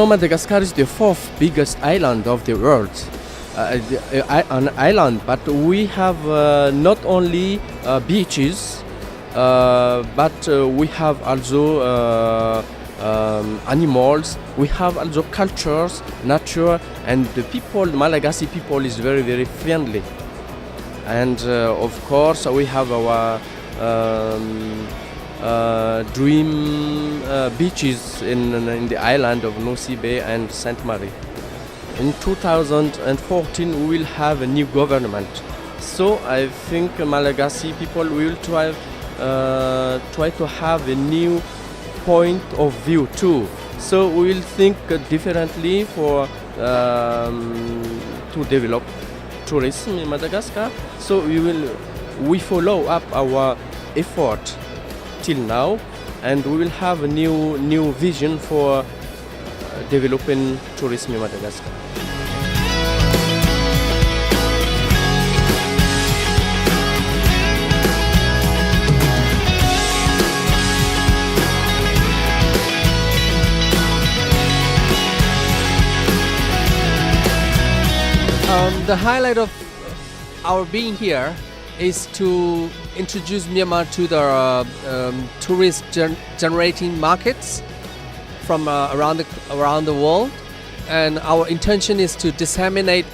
Madagascar is the fourth biggest island of the world. An island, but we have not only beaches, but we have also animals. We have also cultures, nature, and the people. Malagasy people is very, very friendly. And of course, we have our dream beaches in the island of Nosy Bay and Sainte Marie. In 2014 we will have a new government, so I think Malagasy people will try to have a new point of view too. So we will think differently for to develop tourism in Madagascar. So we follow up our effort till now, and we will have a new vision for developing tourism in Madagascar. The highlight of our being here is to introduce Myanmar to the tourist generating markets from around the world, and our intention is to disseminate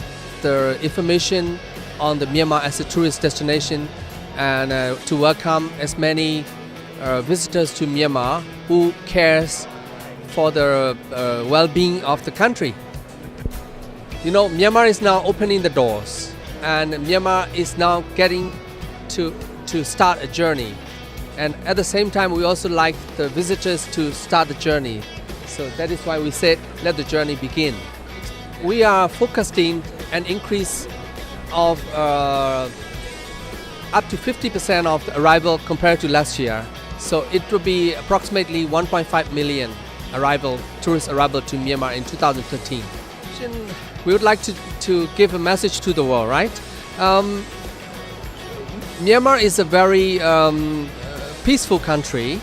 the information on the Myanmar as a tourist destination, and to welcome as many visitors to Myanmar who cares for the well-being of the country. Myanmar is now opening the doors, and Myanmar is now getting to start a journey. And at the same time, we also like the visitors to start the journey. So that is why we said, let the journey begin. We are focusing an increase of up to 50% of the arrival compared to last year. So it will be approximately 1.5 million tourist arrival to Myanmar in 2013. We would like to give a message to the world, right? Myanmar is a very peaceful country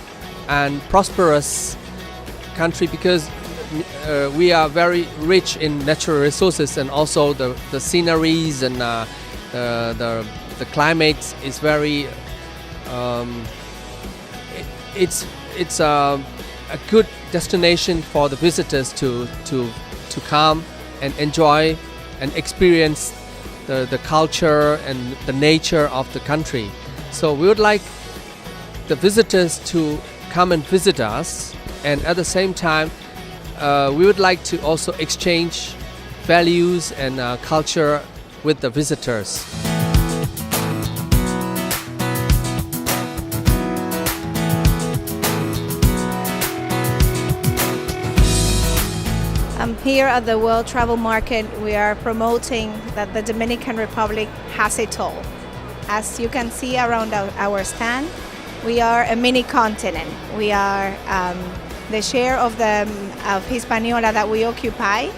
and prosperous country because we are very rich in natural resources, and also the sceneries and the climate is very it's a good destination for the visitors to come and enjoy and experience the culture and the nature of the country. So we would like the visitors to come and visit us, and at the same time we would like to also exchange values and culture with the visitors. Here at the World Travel Market, we are promoting that the Dominican Republic has it all. As you can see around our stand, we are a mini continent. We are the share of Hispaniola that we occupy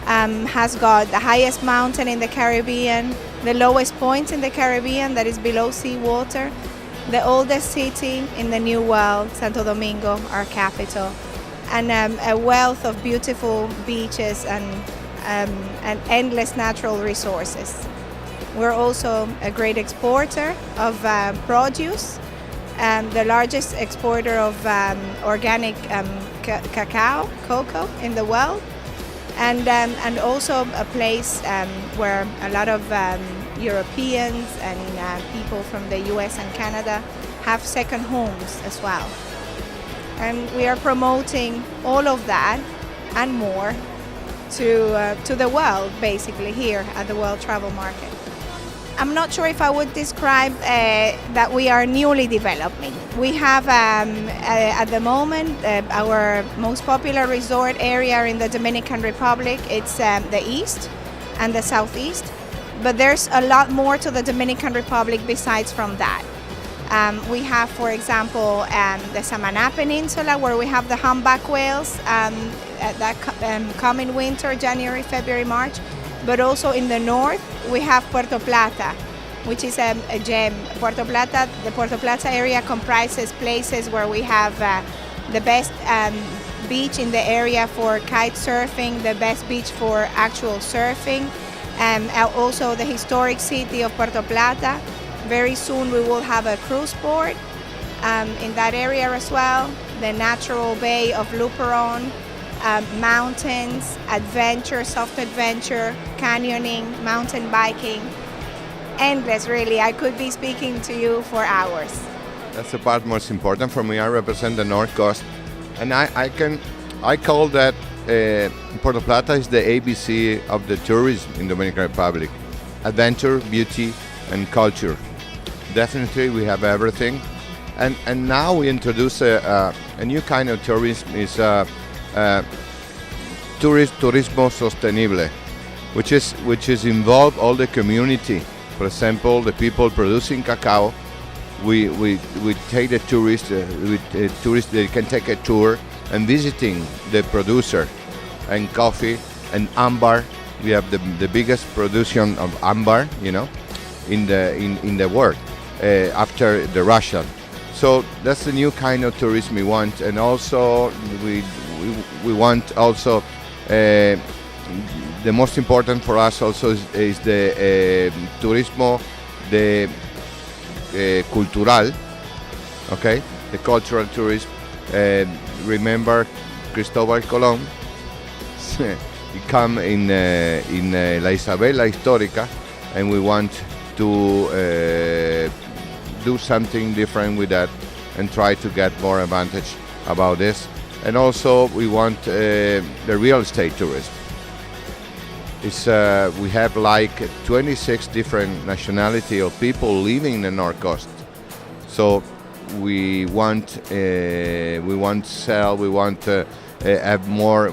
has got the highest mountain in the Caribbean, the lowest point in the Caribbean that is below seawater, the oldest city in the New World, Santo Domingo, our capital, and a wealth of beautiful beaches and endless natural resources. We're also a great exporter of produce, the largest exporter of organic cocoa in the world, and also a place where a lot of Europeans and people from the US and Canada have second homes as well. And we are promoting all of that and more to the world, basically, here at the World Travel Market. I'm not sure if I would describe that we are newly developing. We have, at the moment, our most popular resort area in the Dominican Republic. It's the east and the southeast, but there's a lot more to the Dominican Republic besides from that. We have, for example, the Samaná Peninsula, where we have the humpback whales that come in winter, January, February, March. But also in the north, we have Puerto Plata, which is a gem. Puerto Plata, the Puerto Plata area comprises places where we have the best beach in the area for kite surfing, the best beach for actual surfing, and also the historic city of Puerto Plata. Very soon we will have a cruise port in that area as well, the natural bay of Luperon, mountains, adventure, soft adventure, canyoning, mountain biking. Endless, really. I could be speaking to you for hours. That's the part most important for me. I represent the North Coast, and I call that Puerto Plata is the ABC of the tourism in Dominican Republic: adventure, beauty, and culture. Definitely, we have everything, and now we introduce a new kind of tourism. Is turismo sostenible, which is involve all the community. For example, the people producing cacao, we take the tourists. Tourists, they can take a tour and visiting the producer, and coffee and amber. We have the biggest production of amber, in the world after the Russian. So that's the new kind of tourism we want, and also we want also the most important for us also is the turismo de cultural, okay, the cultural tourism. Remember Cristóbal Colón, he come in La Isabela Histórica, and we want to do something different with that and try to get more advantage about this. And also we want the real estate tourism. We have like 26 different nationality of people living in the North Coast. So we want sell. We want have more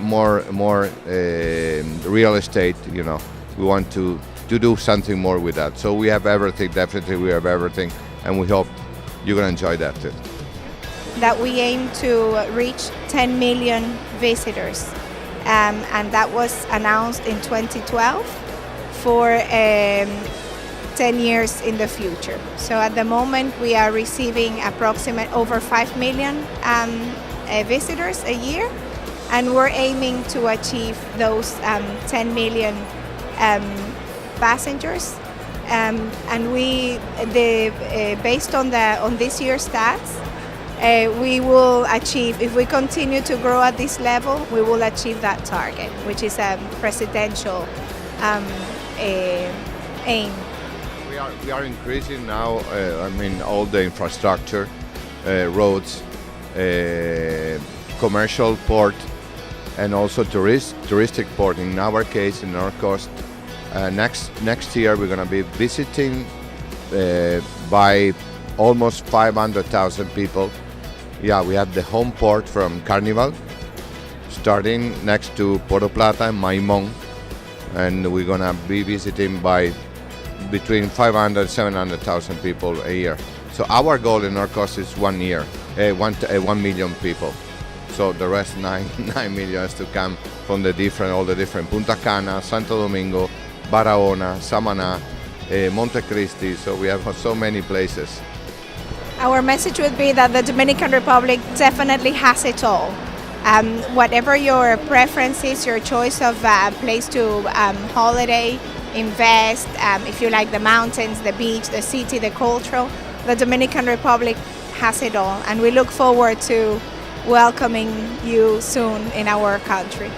real estate. We want to do something more with that. So we have everything. Definitely, we have everything, and we hope you're gonna enjoy that too. That we aim to reach 10 million visitors, and that was announced in 2012 for 10 years in the future. So at the moment we are receiving over 5 million visitors a year, and we're aiming to achieve those 10 million passengers. And we, based on this year's stats, we will achieve, if we continue to grow at this level, we will achieve that target, which is a presidential aim. We are increasing now. All the infrastructure, roads, commercial port, and also touristic port. In our case, in North Coast, next year we're going to be visiting by almost 500,000 people. Yeah, we have the home port from Carnival, starting next to Puerto Plata and Maimón, and we're gonna be visiting by between 500 and 700,000 people a year. So our goal in North Coast is 1 year, 1 million people. So the rest 9 million has to come from all the different Punta Cana, Santo Domingo, Barahona, Samaná, Monte Cristi. So we have so many places. Our message would be that the Dominican Republic definitely has it all. Whatever your preference is, your choice of place to holiday, invest, if you like the mountains, the beach, the city, the cultural, the Dominican Republic has it all. And we look forward to welcoming you soon in our country.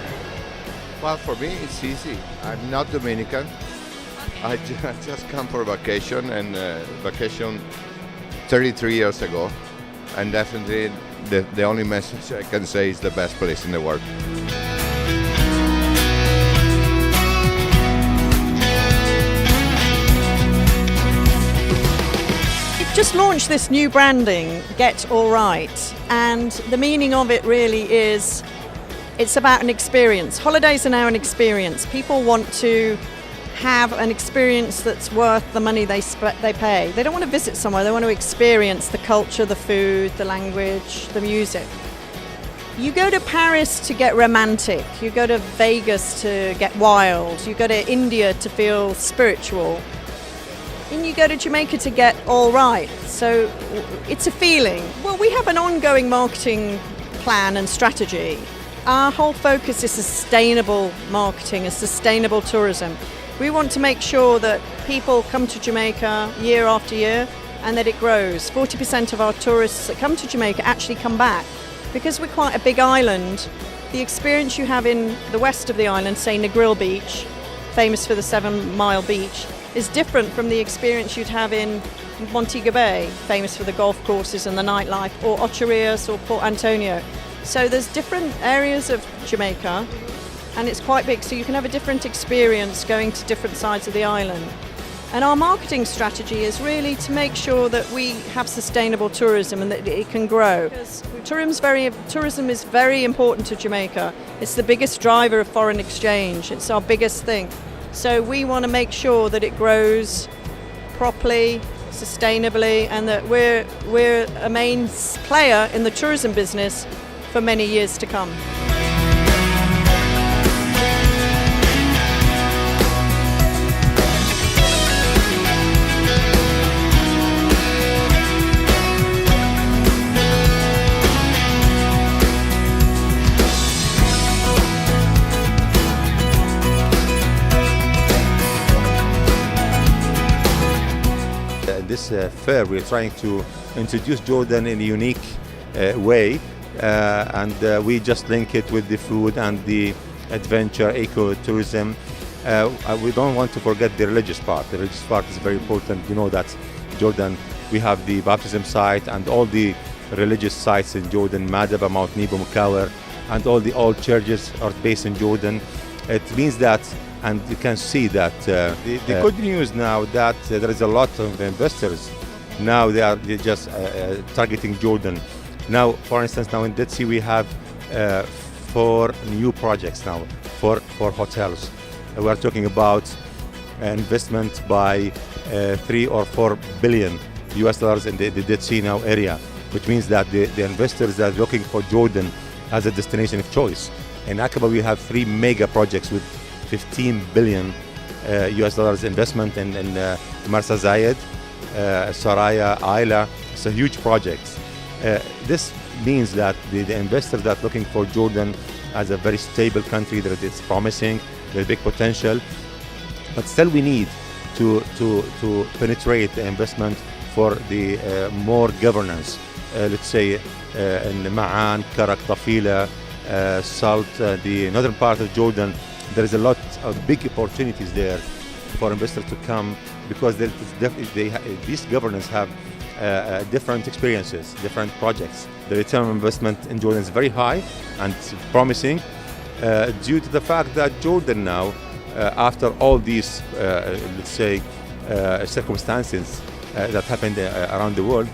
Well, for me, it's easy. I'm not Dominican. I just come for vacation, and vacation 33 years ago. And definitely the only message I can say is the best place in the world. Just launched this new branding, Get All Right, and the meaning of it really is it's about an experience. Holidays are now an experience. People want to have an experience that's worth the money they pay. They don't want to visit somewhere, they want to experience the culture, the food, the language, the music. You go to Paris to get romantic, you go to Vegas to get wild, you go to India to feel spiritual, and you go to Jamaica to get all right. So it's a feeling. Well, we have an ongoing marketing plan and strategy. Our whole focus is sustainable marketing and sustainable tourism. We want to make sure that people come to Jamaica year after year and that it grows. 40% of our tourists that come to Jamaica actually come back. Because we're quite a big island, the experience you have in the west of the island, say Negril Beach, famous for the 7 Mile Beach, is different from the experience you'd have in Montego Bay, famous for the golf courses and the nightlife, or Ocho Rios or Port Antonio. So there's different areas of Jamaica, and it's quite big, so you can have a different experience going to different sides of the island. And our marketing strategy is really to make sure that we have sustainable tourism and that it can grow. Because tourism is very important to Jamaica. It's the biggest driver of foreign exchange. It's our biggest thing. So we want to make sure that it grows properly, sustainably, and that we're a main player in the tourism business for many years to come. This fair, we're trying to introduce Jordan in a unique way, and we just link it with the food and the adventure, eco-tourism. We don't want to forget the religious part. The religious part is very important. You know that Jordan, we have the baptism site and all the religious sites in Jordan, Madaba, Mount Nebo, Mukawar, and all the old churches are based in Jordan. It means that, and you can see that the good news now that there is a lot of investors now they're just targeting Jordan. Now, for instance, now in Dead Sea we have 4 new projects now for hotels. We are talking about investment by 3 or 4 billion US dollars in the Dead Sea now area, which means that the investors are looking for Jordan as a destination of choice. In Aqaba we have 3 mega projects with 15 billion US dollars investment in Marsa Zayed, Saraya, Ayla. It's a huge project. This means that the investors that are looking for Jordan as a very stable country, that it's promising, there's big potential, but still we need to penetrate the investment for the more governance. Let's say in Ma'an, Karak, Tafila, Salt, the northern part of Jordan, there is a lot of big opportunities there for investors to come, because these governments have different experiences, different projects. The return on investment in Jordan is very high and promising due to the fact that Jordan now, after all these, let's say, circumstances that happened around the world,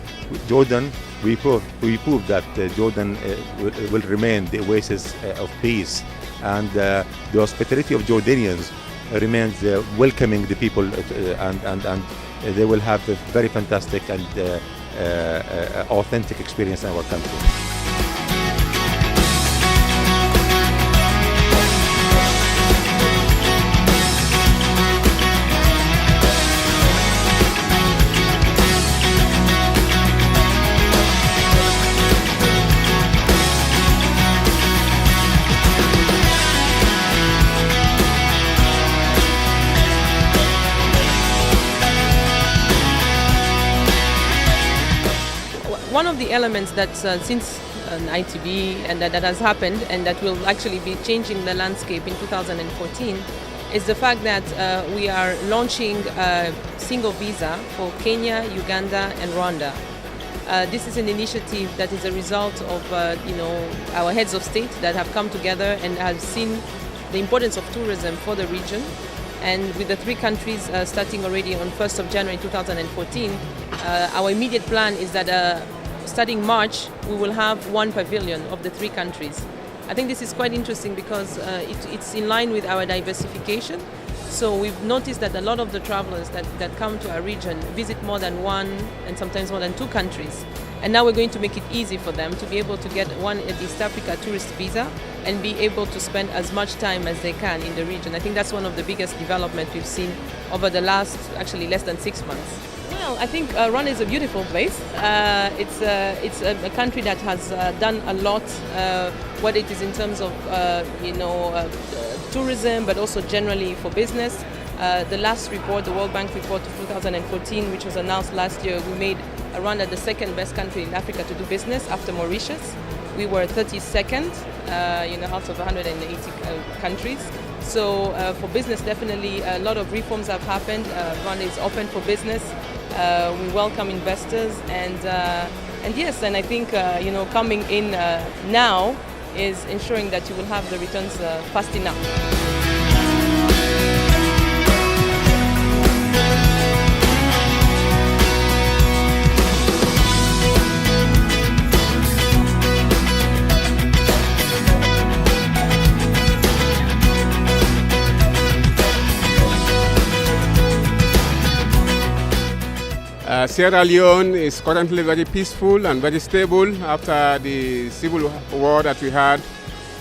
Jordan, we proved that Jordan will remain the oasis of peace, and the hospitality of Jordanians remains welcoming the people, and they will have a very fantastic and authentic experience in our country. One of the elements that since an ITB, and that has happened, and that will actually be changing the landscape in 2014, is the fact that we are launching a single visa for Kenya, Uganda, and Rwanda. This is an initiative that is a result of our heads of state that have come together and have seen the importance of tourism for the region. And with the three countries starting already on 1st of January 2014, our immediate plan is that starting March, we will have one pavilion of the three countries. I think this is quite interesting because it's in line with our diversification. So we've noticed that a lot of the travelers that come to our region visit more than one and sometimes more than two countries. And now we're going to make it easy for them to be able to get one East Africa tourist visa and be able to spend as much time as they can in the region. I think that's one of the biggest developments we've seen over the last, actually less than 6 months. Well, I think Rwanda is a beautiful place. It's a country that has done a lot, whether it is in terms of tourism, but also generally for business. The last report, the World Bank report of 2014, which was announced last year, we made Rwanda the second best country in Africa to do business after Mauritius. We were 32nd, out of 180 countries. So for business, definitely a lot of reforms have happened. Rwanda is open for business. We welcome investors, and yes, and I think coming in now is ensuring that you will have the returns fast enough. Sierra Leone is currently very peaceful and very stable after the civil war that we had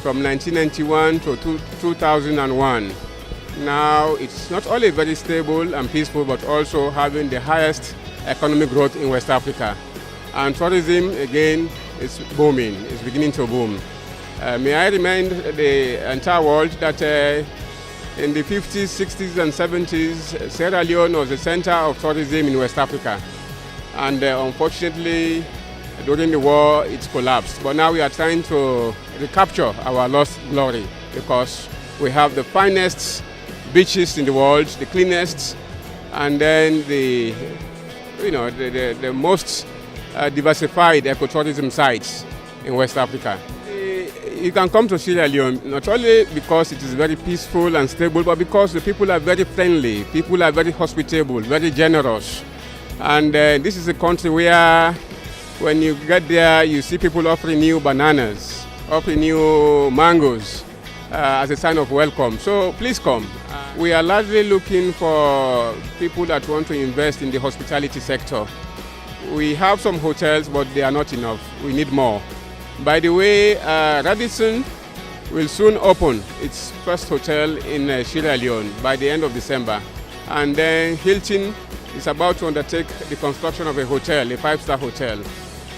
from 1991 to 2001. Now it's not only very stable and peaceful, but also having the highest economic growth in West Africa. And tourism, again, is booming, it's beginning to boom. May I remind the entire world that in the 50s, 60s and 70s, Sierra Leone was the center of tourism in West Africa. And unfortunately, during the war, it collapsed. But now we are trying to recapture our lost glory because we have the finest beaches in the world, the cleanest, and then the most diversified ecotourism sites in West Africa. You can come to Sierra Leone not only because it is very peaceful and stable, but because the people are very friendly, people are very hospitable, very generous. And this is a country where when you get there, you see people offering you bananas, offering you mangoes as a sign of welcome. So please come. We are largely looking for people that want to invest in the hospitality sector. We have some hotels, but they are not enough. We need more. By the way, Radisson will soon open its first hotel in Sierra Leone by the end of December. And then Hilton is about to undertake the construction of a hotel, a 5-star hotel.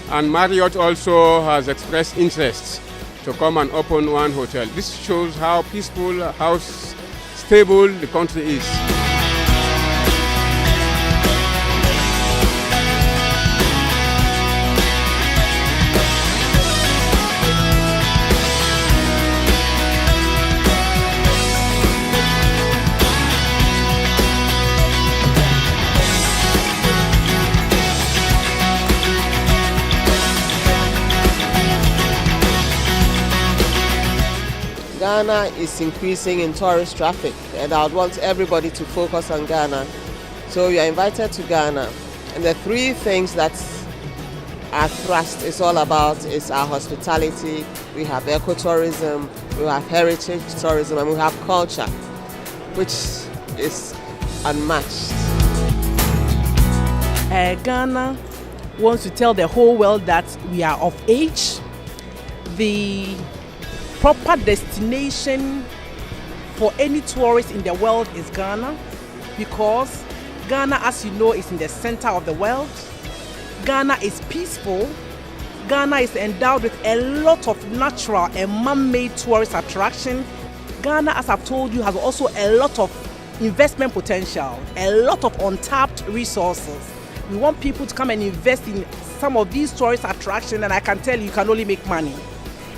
And Marriott also has expressed interest to come and open one hotel. This shows how peaceful, how stable the country is. Ghana is increasing in tourist traffic, and I would want everybody to focus on Ghana. So you are invited to Ghana. And the three things that our thrust is all about is our hospitality, we have ecotourism, we have heritage tourism, and we have culture, which is unmatched. Ghana wants to tell the whole world that we are of age. The proper destination for any tourist in the world is Ghana, because Ghana, as you know, is in the center of the world. Ghana is peaceful. Ghana is endowed with a lot of natural and man-made tourist attraction. Ghana, as I've told you, has also a lot of investment potential, a lot of untapped resources. We want people to come and invest in some of these tourist attractions, and I can tell you can only make money.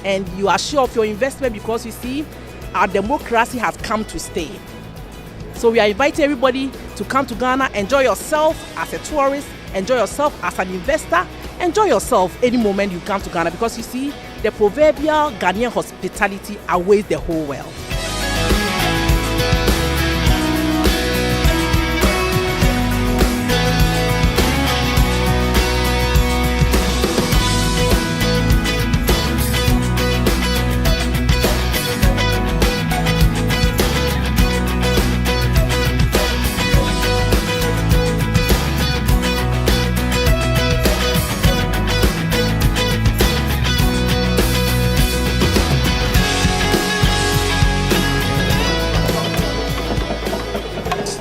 And you are sure of your investment because you see, our democracy has come to stay. So we are inviting everybody to come to Ghana, enjoy yourself as a tourist, enjoy yourself as an investor, enjoy yourself any moment you come to Ghana, because you see, the proverbial Ghanaian hospitality awaits the whole world.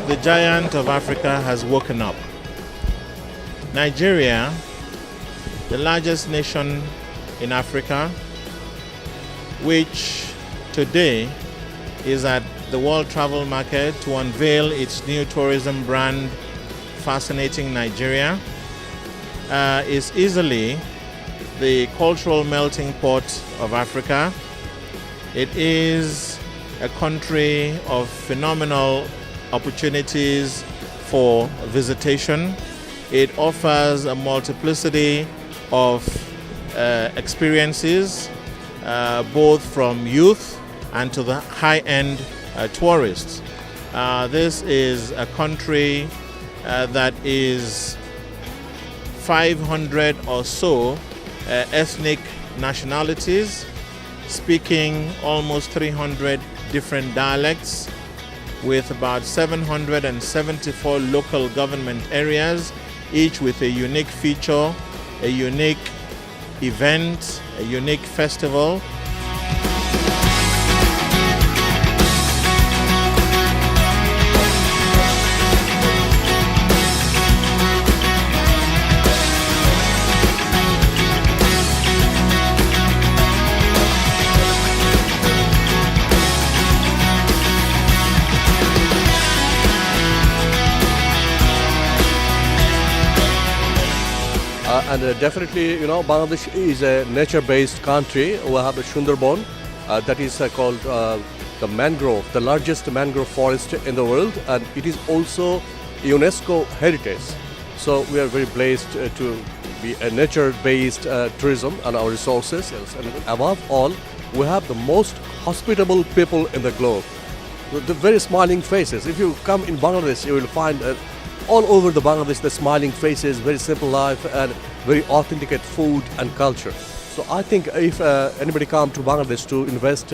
The giant of Africa has woken up. Nigeria, the largest nation in Africa, which today is at the World Travel Market to unveil its new tourism brand, Fascinating Nigeria, is easily the cultural melting pot of Africa. It is a country of phenomenal opportunities for visitation. It offers a multiplicity of experiences, both from youth and to the high-end tourists. This is a country that is 500 or so ethnic nationalities, speaking almost 300 different dialects, with about 774 local government areas, each with a unique feature, a unique event, a unique festival. And definitely, you know, Bangladesh is a nature-based country. We have the Sundarban, that is called the mangrove, the largest mangrove forest in the world, and it is also UNESCO heritage. So we are very blessed to be a nature-based tourism and our resources. And above all, we have the most hospitable people in the globe. The very smiling faces. If you come in Bangladesh, you will find all over the Bangladesh the smiling faces, very simple life, and very authentic food and culture. So I think if anybody come to Bangladesh to invest,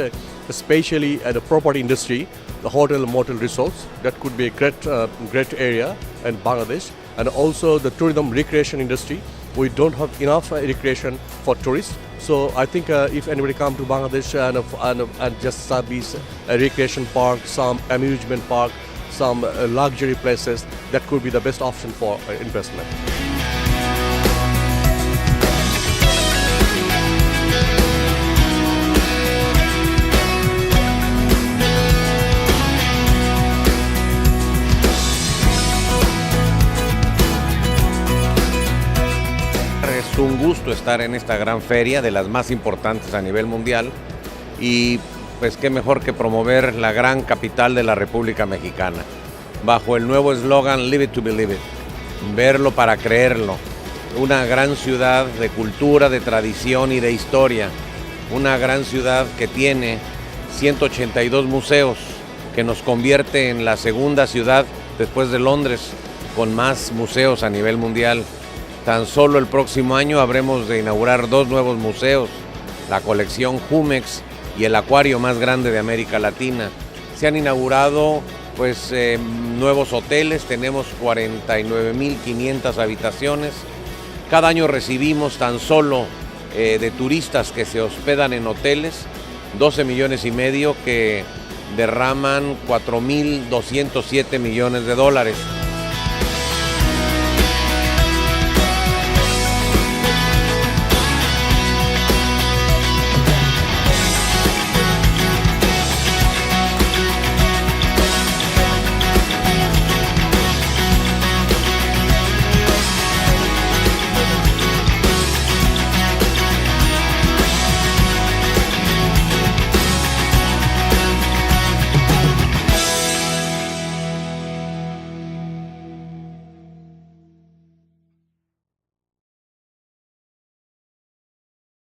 especially at the property industry, the hotel and motel resorts, that could be a great area in Bangladesh. And also the tourism recreation industry, we don't have enough recreation for tourists. So I think if anybody come to Bangladesh and just service a recreation park, some amusement park, some luxury places, that could be the best option for investment. Es un gusto estar en esta gran feria, de las más importantes a nivel mundial, y pues qué mejor que promover la gran capital de la República Mexicana, bajo el nuevo eslogan Live it to believe it, verlo para creerlo. Una gran ciudad de cultura, de tradición y de historia, una gran ciudad que tiene 182 museos, que nos convierte en la segunda ciudad después de Londres con más museos a nivel mundial. Tan solo el próximo año habremos de inaugurar 2 nuevos museos, la colección Jumex y el acuario más grande de América Latina. Se han inaugurado nuevos hoteles, tenemos 49.500 habitaciones. Cada año recibimos tan solo de turistas que se hospedan en hoteles, 12 millones y medio que derraman 4.207 millones de dólares.